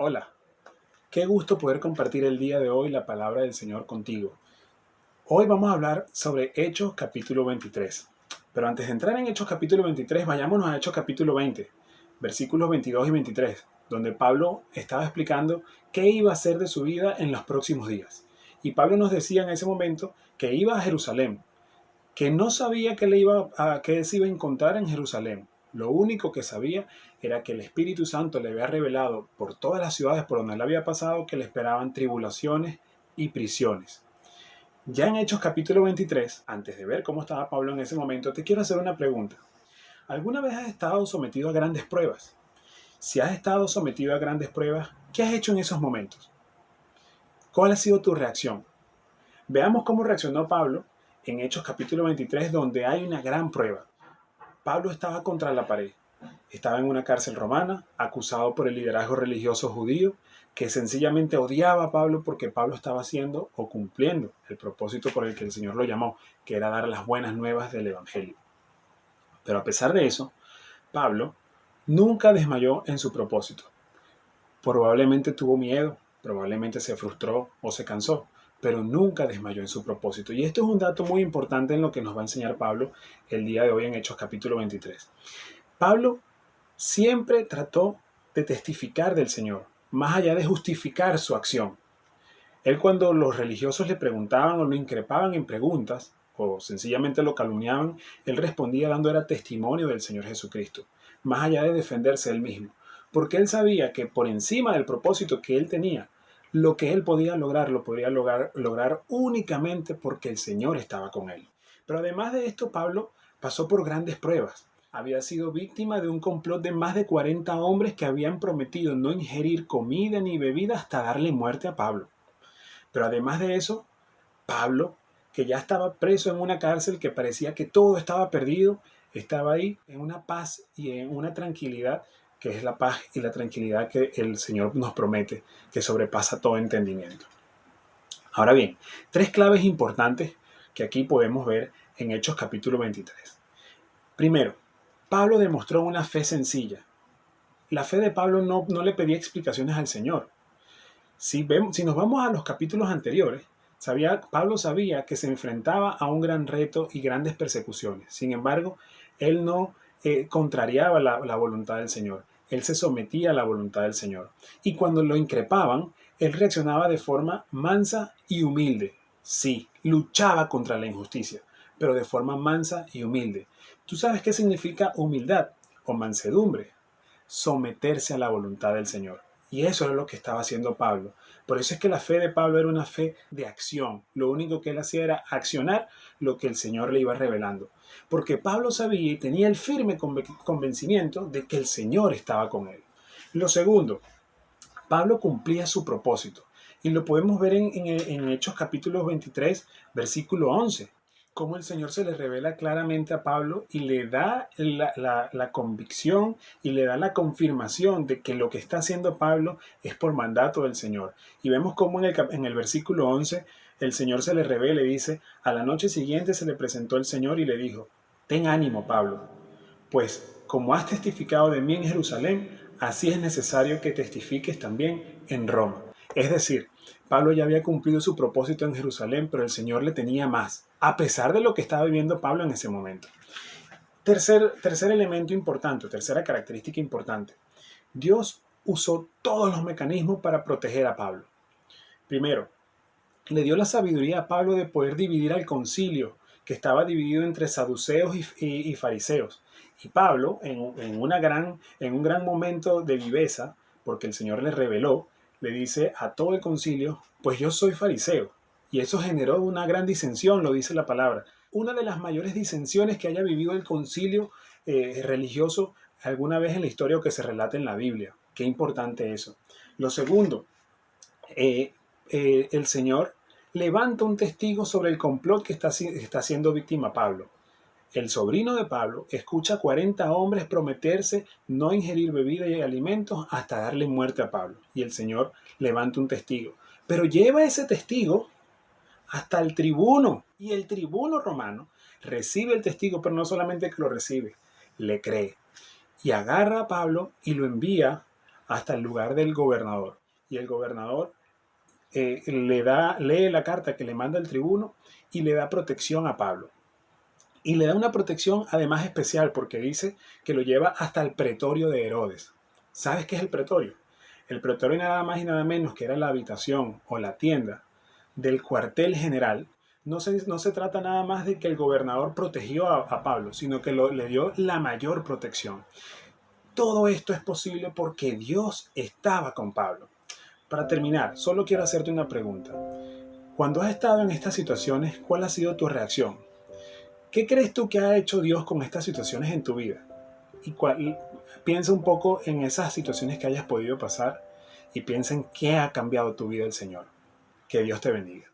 Hola, qué gusto poder compartir el día de hoy la palabra del Señor contigo. Hoy vamos a hablar sobre Hechos capítulo 23. Pero antes de entrar en Hechos capítulo 23, vayámonos a Hechos capítulo 20, versículos 22 y 23, donde Pablo estaba explicando qué iba a hacer de su vida en los próximos días. Y Pablo nos decía en ese momento que iba a Jerusalén, que no sabía qué se iba a encontrar en Jerusalén. Lo único que sabía era que el Espíritu Santo le había revelado por todas las ciudades por donde él había pasado que le esperaban tribulaciones y prisiones. Ya en Hechos capítulo 23, antes de ver cómo estaba Pablo en ese momento, te quiero hacer una pregunta. ¿Alguna vez has estado sometido a grandes pruebas? Si has estado sometido a grandes pruebas, ¿qué has hecho en esos momentos? ¿Cuál ha sido tu reacción? Veamos cómo reaccionó Pablo en Hechos capítulo 23, donde hay una gran prueba. Pablo estaba contra la pared. Estaba en una cárcel romana, acusado por el liderazgo religioso judío, que sencillamente odiaba a Pablo porque Pablo estaba haciendo o cumpliendo el propósito por el que el Señor lo llamó, que era dar las buenas nuevas del Evangelio. Pero a pesar de eso, Pablo nunca desmayó en su propósito. Probablemente tuvo miedo, probablemente se frustró o se cansó, pero nunca desmayó en su propósito. Y esto es un dato muy importante en lo que nos va a enseñar Pablo el día de hoy en Hechos capítulo 23. Pablo siempre trató de testificar del Señor, más allá de justificar su acción. Él, cuando los religiosos le preguntaban o lo increpaban en preguntas, o sencillamente lo calumniaban, él respondía dando era testimonio del Señor Jesucristo, más allá de defenderse él mismo, porque él sabía que por encima del propósito que él tenía, lo que él podía lograr, lo podría lograr únicamente porque el Señor estaba con él. Pero además de esto, Pablo pasó por grandes pruebas. Había sido víctima de un complot de más de 40 hombres que habían prometido no ingerir comida ni bebida hasta darle muerte a Pablo. Pero además de eso, Pablo, que ya estaba preso en una cárcel que parecía que todo estaba perdido, estaba ahí en una paz y en una tranquilidad, que es la paz y la tranquilidad que el Señor nos promete, que sobrepasa todo entendimiento. Ahora bien, tres claves importantes que aquí podemos ver en Hechos capítulo 23. Primero, Pablo demostró una fe sencilla. La fe de Pablo no le pedía explicaciones al Señor. Si nos vamos a los capítulos anteriores, Pablo sabía que se enfrentaba a un gran reto y grandes persecuciones. Sin embargo, él no contrariaba la voluntad del Señor. Él se sometía a la voluntad del Señor. Y cuando lo increpaban, él reaccionaba de forma mansa y humilde. Sí, luchaba contra la injusticia, pero de forma mansa y humilde. ¿Tú sabes qué significa humildad o mansedumbre? Someterse a la voluntad del Señor. Y eso era lo que estaba haciendo Pablo. Por eso es que la fe de Pablo era una fe de acción. Lo único que él hacía era accionar lo que el Señor le iba revelando. Porque Pablo sabía y tenía el firme convencimiento de que el Señor estaba con él. Lo segundo, Pablo cumplía su propósito. Y lo podemos ver en Hechos capítulo 23, versículo 11. Cómo el Señor se le revela claramente a Pablo y le da la convicción y le da la confirmación de que lo que está haciendo Pablo es por mandato del Señor. Y vemos cómo en el versículo 11 el Señor se le revela y dice: a la noche siguiente se le presentó el Señor y le dijo: ten ánimo, Pablo, pues como has testificado de mí en Jerusalén, así es necesario que testifiques también en Roma. Es decir, Pablo ya había cumplido su propósito en Jerusalén, pero el Señor le tenía más, a pesar de lo que estaba viviendo Pablo en ese momento. Tercer elemento importante, tercera característica importante. Dios usó todos los mecanismos para proteger a Pablo. Primero, le dio la sabiduría a Pablo de poder dividir al concilio, que estaba dividido entre saduceos y fariseos. Y Pablo, en un gran momento de viveza, porque el Señor le reveló, le dice a todo el concilio: pues yo soy fariseo. Y eso generó una gran disensión, lo dice la palabra. Una de las mayores disensiones que haya vivido el concilio religioso alguna vez en la historia o que se relata en la Biblia. Qué importante eso. Lo segundo, el Señor levanta un testigo sobre el complot que está siendo víctima Pablo. El sobrino de Pablo escucha a 40 hombres prometerse no ingerir bebida y alimentos hasta darle muerte a Pablo. Y el Señor levanta un testigo. Pero lleva ese testigo hasta el tribuno. Y el tribuno romano recibe el testigo, pero no solamente que lo recibe, le cree. Y agarra a Pablo y lo envía hasta el lugar del gobernador. Y el gobernador lee la carta que le manda el tribuno y le da protección a Pablo. Y le da una protección además especial porque dice que lo lleva hasta el pretorio de Herodes. ¿Sabes qué es el pretorio? El pretorio nada más y nada menos que era la habitación o la tienda del cuartel general. No se trata nada más de que el gobernador protegió a Pablo, sino que le dio la mayor protección. Todo esto es posible porque Dios estaba con Pablo. Para terminar, solo quiero hacerte una pregunta. Cuando has estado en estas situaciones, ¿cuál ha sido tu reacción? ¿Qué crees tú que ha hecho Dios con estas situaciones en tu vida? Piensa un poco en esas situaciones que hayas podido pasar y piensa en qué ha cambiado tu vida el Señor. Que Dios te bendiga.